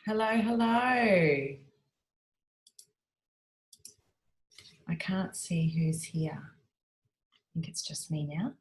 Hello, hello. I can't see who's here. I think it's just me now.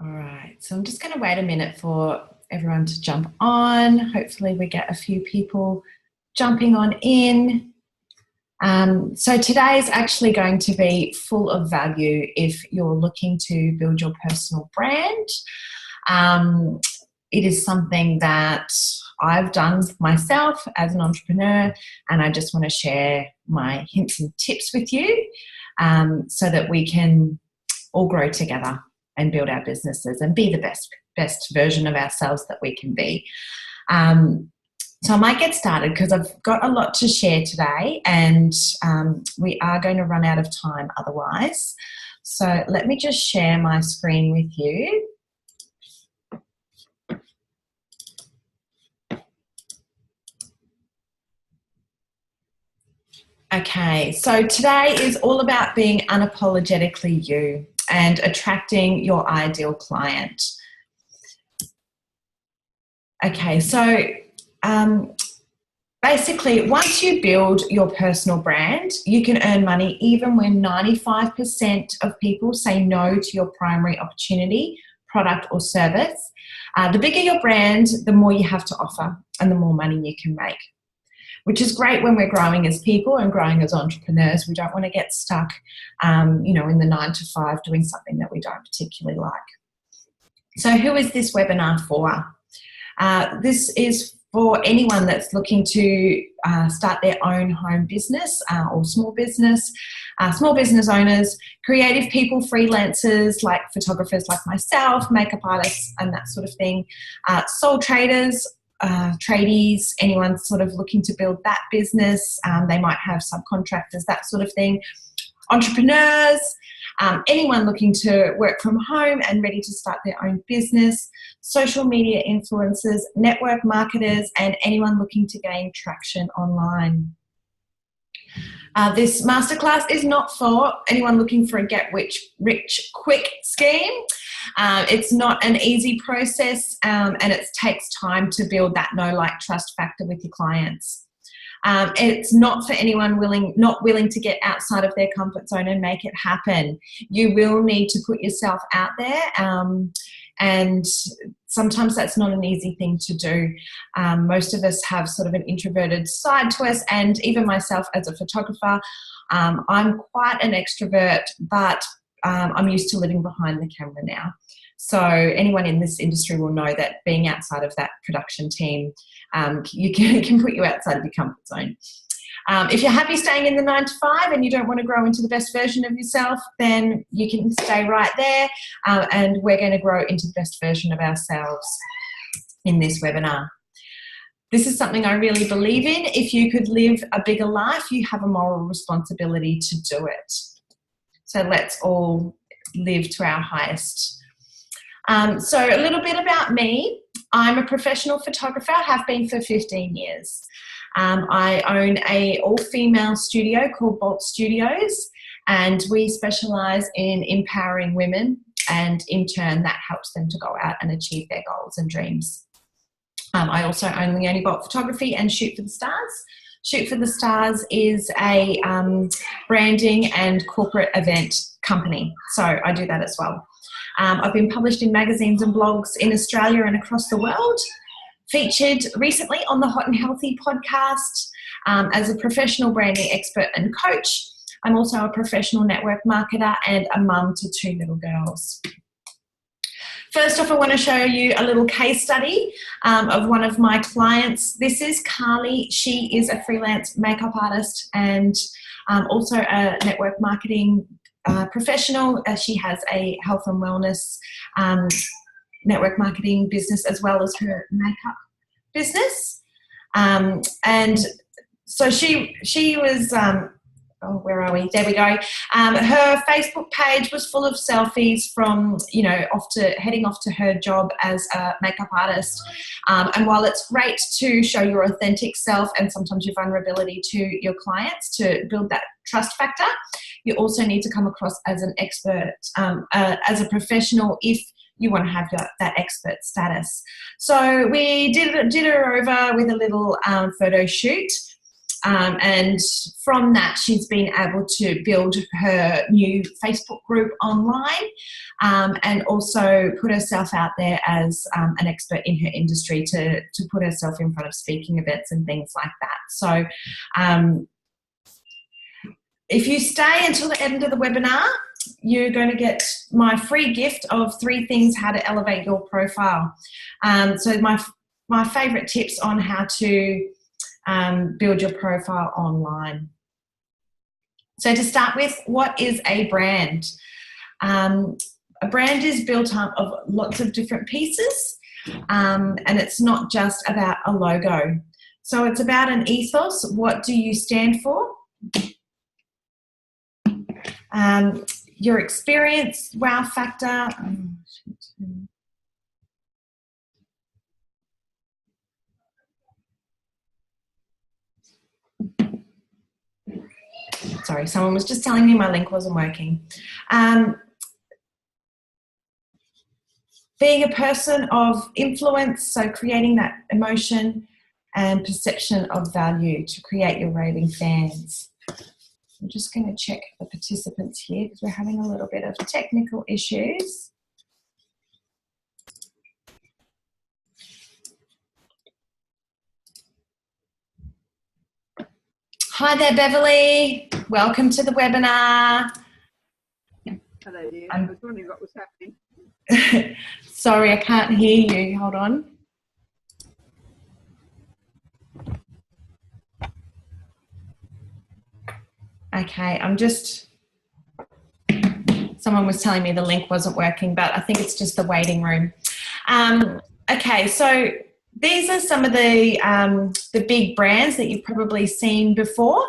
All right, so I'm just going to wait a minute for everyone to jump on. Hopefully we get a few people jumping on in. So today is actually going to be full of value if you're looking to build your personal brand. It is something that I've done myself as an entrepreneur, and I just want to share my hints and tips with you so that we can all grow together and build our businesses and be the best version of ourselves that we can be. So I might get started because I've got a lot to share today, and we are going to run out of time otherwise. So let me just share my screen with you. Okay, so today is all about being unapologetically you and attracting your ideal client. Okay, so basically, once you build your personal brand, you can earn money even when 95% of people say no to your primary opportunity, product or service. The bigger your brand, the more you have to offer and the more money you can make, which is great when we're growing as people and growing as entrepreneurs. We don't want to get stuck, in the 9 to 5 doing something that we don't particularly like. So who is this webinar for? This is for anyone that's looking to start their own home business or small business owners, creative people, freelancers like photographers like myself, makeup artists and that sort of thing, sole traders, tradies, anyone sort of looking to build that business. They might have subcontractors, that sort of thing. Entrepreneurs, anyone looking to work from home and ready to start their own business, social media influencers, network marketers, and anyone looking to gain traction online. This masterclass is not for anyone looking for a get-rich quick scheme. It's not an easy process, and it takes time to build that know, like, trust factor with your clients. It's not for anyone not willing to get outside of their comfort zone and make it happen. You will need to put yourself out there, and sometimes that's not an easy thing to do. Most of us have sort of an introverted side to us, and even myself as a photographer, I'm quite an extrovert, but I'm used to living behind the camera now. So anyone in this industry will know that being outside of that production team, you can put you outside of your comfort zone. If you're happy staying in the 9 to 5 and you don't want to grow into the best version of yourself, then you can stay right there, and we're going to grow into the best version of ourselves in this webinar. This is something I really believe in. If you could live a bigger life, you have a moral responsibility to do it. So let's all live to our highest. So a little bit about me. I'm a professional photographer, have been for 15 years. I own an all-female studio called Bolt Studios, and we specialise in empowering women, and in turn that helps them to go out and achieve their goals and dreams. I also own Leonie Bolt Photography and Shoot for the Stars. Shoot for the Stars is a branding and corporate event company, so I do that as well. I've been published in magazines and blogs in Australia and across the world, featured recently on the Hot and Healthy podcast as a professional branding expert and coach. I'm also a professional network marketer and a mum to 2 little girls. First off, I want to show you a little case study of one of my clients. This is Carly. She is a freelance makeup artist and also a network marketing professional. She has a health and wellness network marketing business as well as her makeup business. And so she was, where are we? There we go. Her Facebook page was full of selfies from, heading off to her job as a makeup artist. And while it's great to show your authentic self and sometimes your vulnerability to your clients to build that trust factor, you also need to come across as an expert, as a professional if you want to have that expert status. So we did her over with a little photo shoot. And from that, she's been able to build her new Facebook group online, and also put herself out there as an expert in her industry to put herself in front of speaking events and things like that. So if you stay until the end of the webinar, you're going to get my free gift of 3 things how to elevate your profile. So my favourite tips on how to build your profile online. So to start with, what is a brand? A brand is built up of lots of different pieces, and it's not just about a logo. So it's about an ethos. What do you stand for? Your experience, wow factor. Sorry, someone was just telling me my link wasn't working. Being a person of influence, so creating that emotion and perception of value to create your raving fans. I'm just going to check the participants here because we're having a little bit of technical issues. Hi there, Beverly. Welcome to the webinar. Hello, dear. I was wondering what was happening. Sorry, I can't hear you. Hold on. Okay, someone was telling me the link wasn't working, but I think it's just the waiting room. Okay, so these are some of the big brands that you've probably seen before,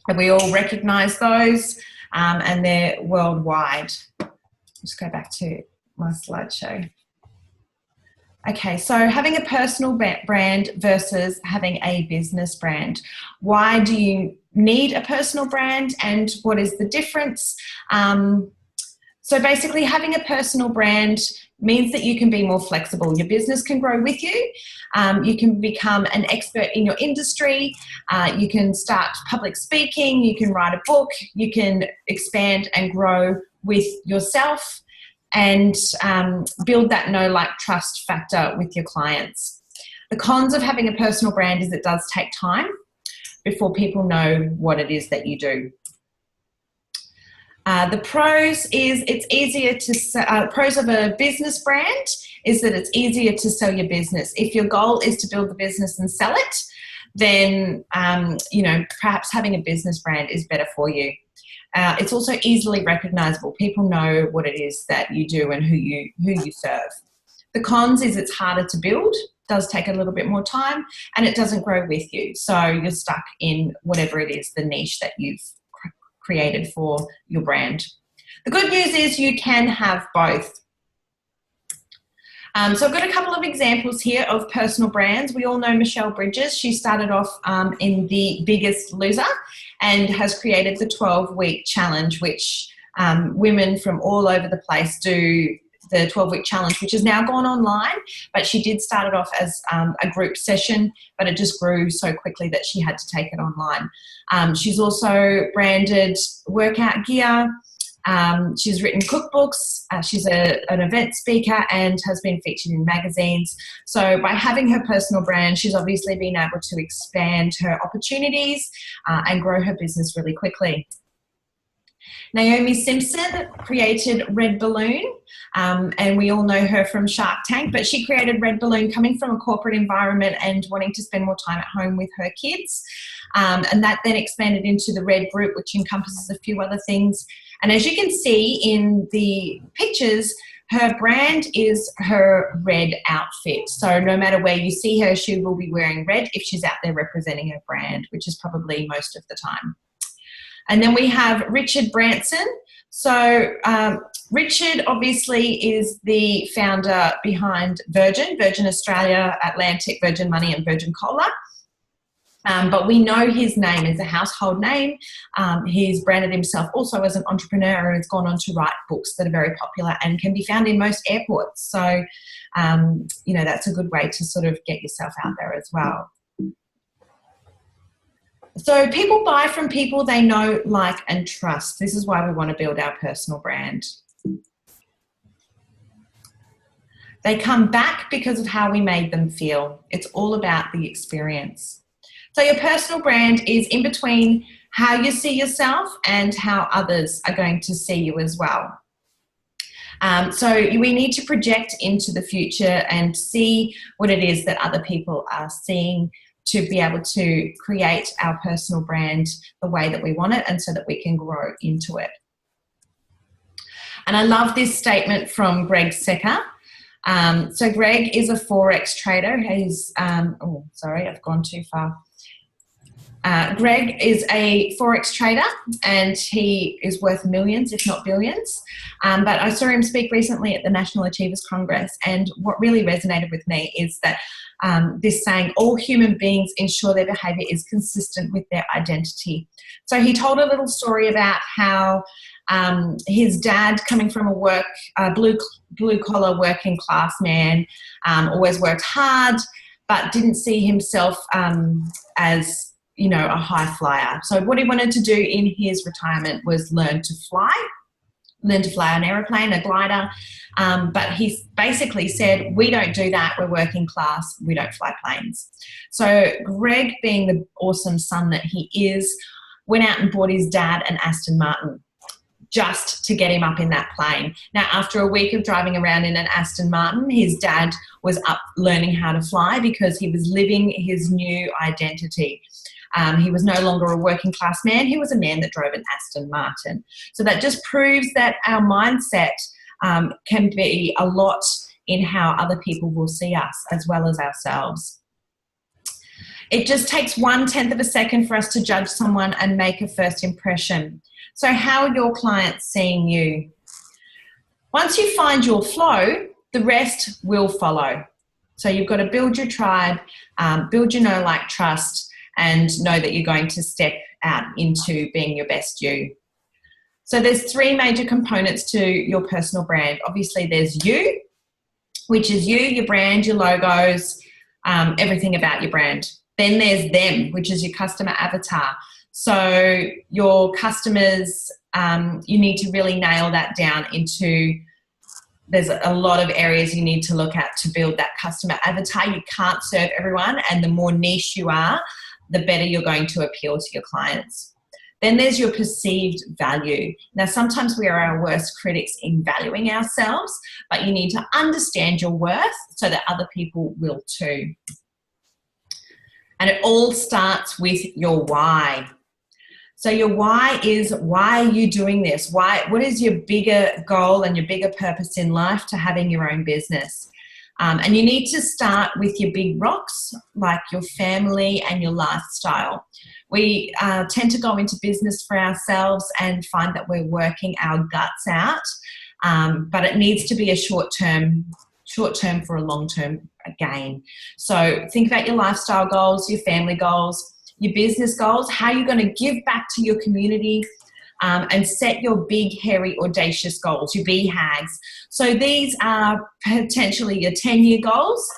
and we all recognise those, and they're worldwide. Let's go back to my slideshow. Okay, so having a personal brand versus having a business brand. Why do you need a personal brand, and what is the difference? So basically, having a personal brand means that you can be more flexible. Your business can grow with you. You can become an expert in your industry. You can start public speaking. You can write a book. You can expand and grow with yourself and build that know, like, trust factor with your clients. The cons of having a personal brand is it does take time before people know what it is that you do. The pros is it's easier to pros of a business brand is that it's easier to sell your business. If your goal is to build the business and sell it, then you know, perhaps having a business brand is better for you. It's also easily recognizable. People know what it is that you do and who you serve. The cons is it's harder to build, does take a little bit more time, and it doesn't grow with you. So you're stuck in whatever it is, the niche that you've created for your brand. The good news is you can have both. So I've got a couple of examples here of personal brands. We all know Michelle Bridges. She started off in The Biggest Loser and has created the 12-week challenge, which women from all over the place do, the 12-week challenge, which has now gone online, but she did start it off as a group session, but it just grew so quickly that she had to take it online. She's also branded workout gear. She's written cookbooks. She's an event speaker and has been featured in magazines. So by having her personal brand, she's obviously been able to expand her opportunities and grow her business really quickly. Naomi Simpson created Red Balloon, and we all know her from Shark Tank, but she created Red Balloon coming from a corporate environment and wanting to spend more time at home with her kids. And that then expanded into the Red Group, which encompasses a few other things. And as you can see in the pictures, her brand is her red outfit. So no matter where you see her, she will be wearing red if she's out there representing her brand, which is probably most of the time. And then we have Richard Branson. So Richard obviously is the founder behind Virgin Australia, Atlantic, Virgin Money and Virgin Cola. But we know his name is a household name. He's branded himself also as an entrepreneur and has gone on to write books that are very popular and can be found in most airports. So, that's a good way to sort of get yourself out there as well. So people buy from people they know, like, and trust. This is why we want to build our personal brand. They come back because of how we made them feel. It's all about the experience. So your personal brand is in between how you see yourself and how others are going to see you as well. So we need to project into the future and see what it is that other people are seeing to be able to create our personal brand the way that we want it and so that we can grow into it. And I love this statement from Greg Secker. So Greg is a Forex trader. He's, I've gone too far. Greg is a Forex trader and he is worth millions, if not billions. But I saw him speak recently at the National Achievers Congress, and what really resonated with me is that this saying, all human beings ensure their behaviour is consistent with their identity. So he told a little story about how his dad, coming from a blue-collar working class man, always worked hard but didn't see himself as a high flyer. So what he wanted to do in his retirement was learn to fly an aeroplane, a glider. But he basically said, we don't do that. We're working class. We don't fly planes. So Greg, being the awesome son that he is, went out and bought his dad an Aston Martin just to get him up in that plane. Now, after a week of driving around in an Aston Martin, his dad was up learning how to fly because he was living his new identity. He was no longer a working class man. He was a man that drove an Aston Martin. So that just proves that our mindset can be a lot in how other people will see us as well as ourselves. It just takes 1/10 of a second for us to judge someone and make a first impression. So how are your clients seeing you? Once you find your flow, the rest will follow. So you've got to build your tribe, build your know, like, trust, and know that you're going to step out into being your best you. So there's 3 major components to your personal brand. Obviously there's you, which is you, your brand, your logos, everything about your brand. Then there's them, which is your customer avatar. So your customers, you need to really nail that down into, there's a lot of areas you need to look at to build that customer avatar. You can't serve everyone, and the more niche you are, the better you're going to appeal to your clients. Then there's your perceived value. Now, sometimes we are our worst critics in valuing ourselves, but you need to understand your worth so that other people will too. And it all starts with your why. So your why is, why are you doing this? What is your bigger goal and your bigger purpose in life to having your own business? And you need to start with your big rocks, like your family and your lifestyle. We tend to go into business for ourselves and find that we're working our guts out, but it needs to be a short-term for a long-term gain. So think about your lifestyle goals, your family goals, your business goals, how you're going to give back to your community, and set your big, hairy, audacious goals, your BHAGs. So these are potentially your 10-year goals,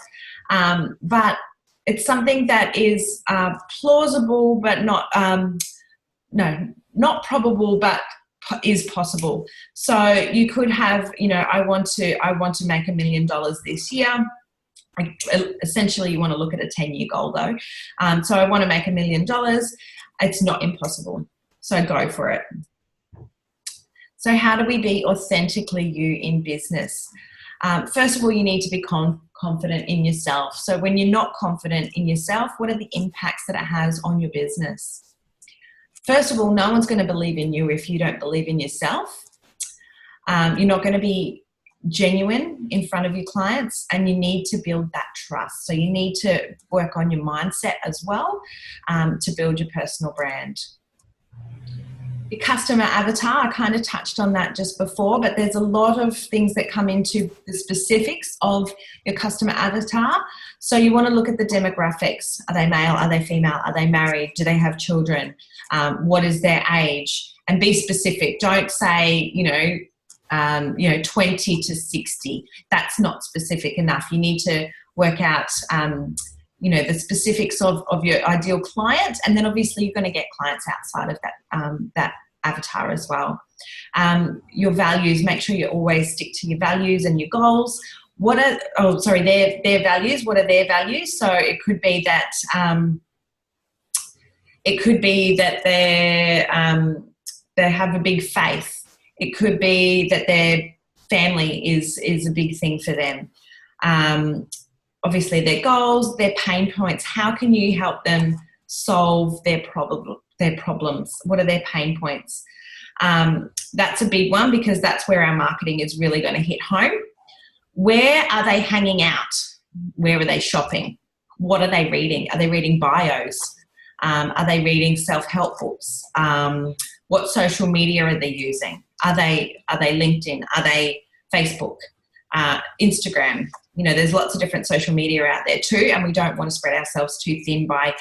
but it's something that is plausible, but not probable, but is possible. So you could have, I want to make $1 million this year. Essentially, you want to look at a 10-year goal though. So I want to make $1 million. It's not impossible. So go for it. So how do we be authentically you in business? First of all, you need to be confident in yourself. So when you're not confident in yourself, what are the impacts that it has on your business? First of all, no one's going to believe in you if you don't believe in yourself. You're not going to be genuine in front of your clients, and you need to build that trust. So you need to work on your mindset as well to build your personal brand. Your customer avatar, I kind of touched on that just before, but there's a lot of things that come into the specifics of your customer avatar. So you want to look at the demographics. Are they male? Are they female? Are they married? Do they have children? What is their age? And be specific. Don't say, 20 to 60. That's not specific enough. You need to work out, the specifics of your ideal client. And then obviously you're going to get clients outside of that avatar as well. Your values, make sure you always stick to your values and your goals. Their values. What are their values? So it could be that they have a big faith. It could be that their family is a big thing for them. Obviously their goals, their pain points. How can you help them solve their problems? What are their pain points? That's a big one because that's where our marketing is really going to hit home. Where are they hanging out? Where are they shopping? What are they reading? Are they reading bios? Are they reading self-help books? What social media are they using? Are they LinkedIn? Are they Facebook? Instagram? There's lots of different social media out there too, and we don't want to spread ourselves too thin by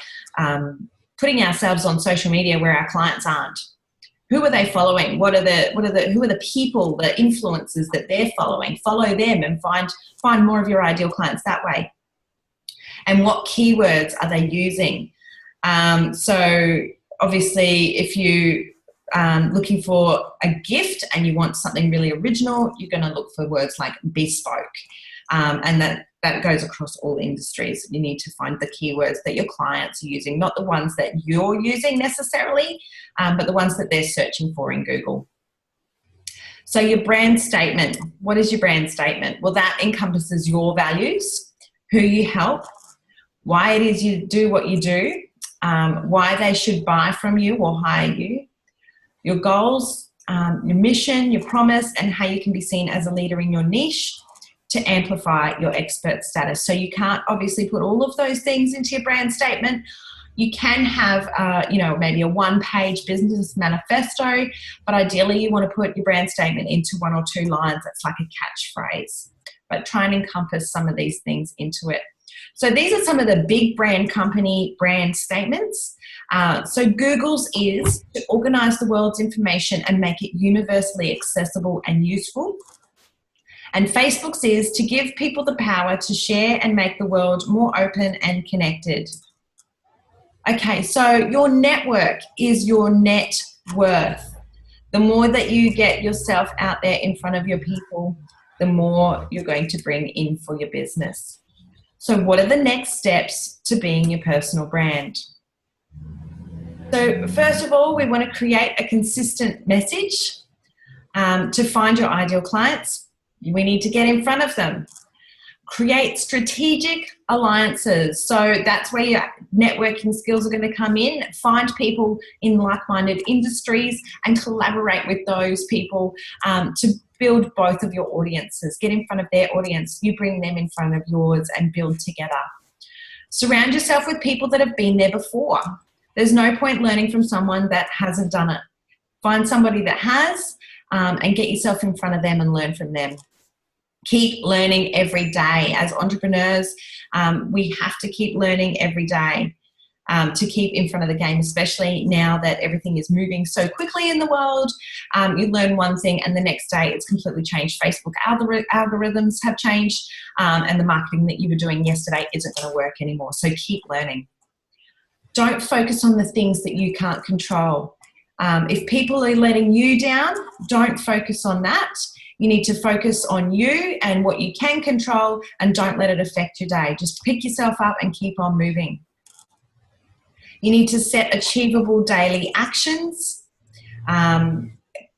putting ourselves on social media where our clients aren't. Who are they following? Who are the people, the influencers that they're following? Follow them and find more of your ideal clients that way. And what keywords are they using? So obviously if you looking for a gift and you want something really original, you're going to look for words like bespoke. And that goes across all industries. You need to find the keywords that your clients are using, not the ones that you're using necessarily, but the ones that they're searching for in Google. So your brand statement. What is your brand statement? Well, that encompasses your values, who you help, why it is you do what you do, why they should buy from you or hire you, your goals, your mission, your promise, and how you can be seen as a leader in your niche to amplify your expert status. So you can't obviously put all of those things into your brand statement. You can have, maybe a one-page business manifesto, but ideally you want to put your brand statement into 1 or 2 lines. That's like a catchphrase, but try and encompass some of these things into it. So these are some of the big brand company brand statements. So Google's is to organize the world's information and make it universally accessible and useful. And Facebook's is to give people the power to share and make the world more open and connected. Okay, so your network is your net worth. The more that you get yourself out there in front of your people, the more you're going to bring in for your business. So what are the next steps to being your personal brand? So first of all, we want to create a consistent message. To find your ideal clients, we need to get in front of them. Create strategic alliances. So that's where your networking skills are going to come in. Find people in like-minded industries and collaborate with those people to build both of your audiences. Get in front of their audience. You bring them in front of yours and build together. Surround yourself with people that have been there before. There's no point learning from someone that hasn't done it. Find somebody that has and get yourself in front of them and learn from them. Keep learning every day. As entrepreneurs, we have to keep learning every day to keep in front of the game, especially now that everything is moving so quickly in the world. You learn one thing and the next day it's completely changed. Facebook algorithms have changed and the marketing that you were doing yesterday isn't going to work anymore. So keep learning. Don't focus on the things that you can't control. If people are letting you down, don't focus on that. You need to focus on you and what you can control and don't let it affect your day. Just pick yourself up and keep on moving. You need to set achievable daily actions.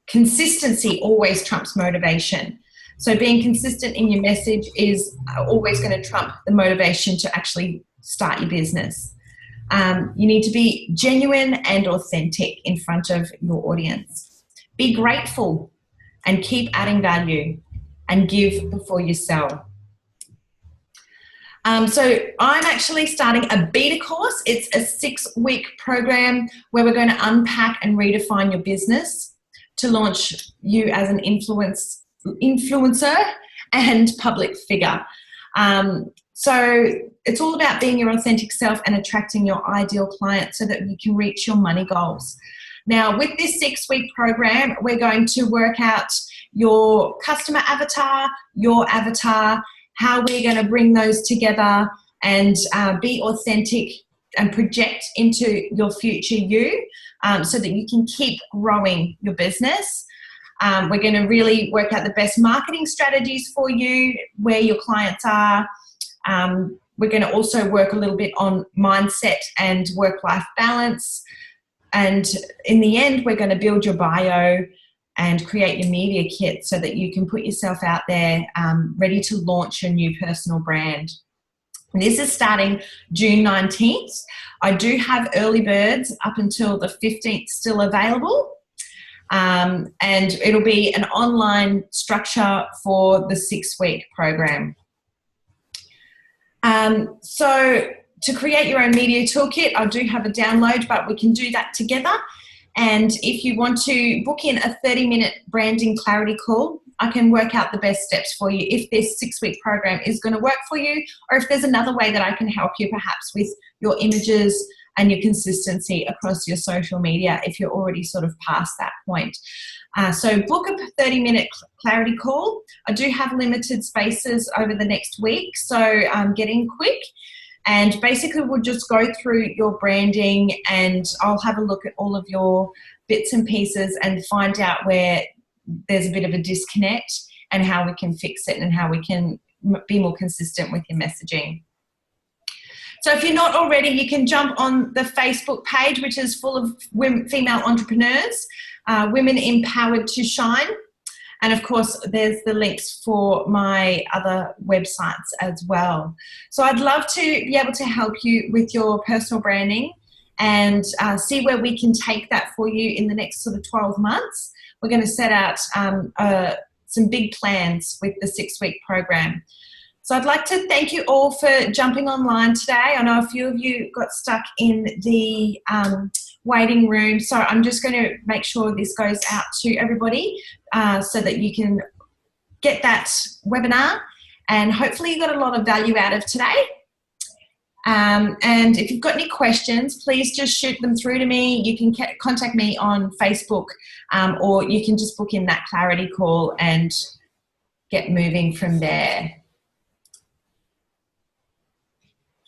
Consistency always trumps motivation. So being consistent in your message is always going to trump the motivation to actually start your business. You need to be genuine and authentic in front of your audience. Be grateful and keep adding value and give before you sell. So I'm actually starting a beta course. It's a 6-week program where we're going to unpack and redefine your business to launch you as an influencer and public figure. So it's all about being your authentic self and attracting your ideal client so that you can reach your money goals. Now, with this 6-week program, we're going to work out your customer avatar, your avatar, how we're going to bring those together and be authentic and project into your future you, so that you can keep growing your business. We're going to really work out the best marketing strategies for you, where your clients are. We're going to also work a little bit on mindset and work-life balance. And in the end, we're going to build your bio and create your media kit so that you can put yourself out there ready to launch your new personal brand. And this is starting June 19th. I do have early birds up until the 15th still available. And it'll be an online structure for the 6-week program. So to create your own media toolkit, I do have a download, but we can do that together. And if you want to book in a 30-minute branding clarity call, I can work out the best steps for you if this 6-week program is going to work for you, or if there's another way that I can help you perhaps with your images and your consistency across your social media if you're already sort of past that point. So book a 30-minute clarity call. I do have limited spaces over the next week, so get in quick. And basically we'll just go through your branding and I'll have a look at all of your bits and pieces and find out where there's a bit of a disconnect and how we can fix it and how we can be more consistent with your messaging. So if you're not already, you can jump on the Facebook page, which is full of female entrepreneurs, women empowered to shine. And of course, there's the links for my other websites as well. So I'd love to be able to help you with your personal branding and see where we can take that for you in the next sort of 12 months. We're going to set out some big plans with the 6-week program. So I'd like to thank you all for jumping online today. I know a few of you got stuck in the waiting room, so I'm just going to make sure this goes out to everybody so that you can get that webinar, and hopefully you got a lot of value out of today. And if you've got any questions, please just shoot them through to me. You can contact me on Facebook, or you can just book in that clarity call and get moving from there.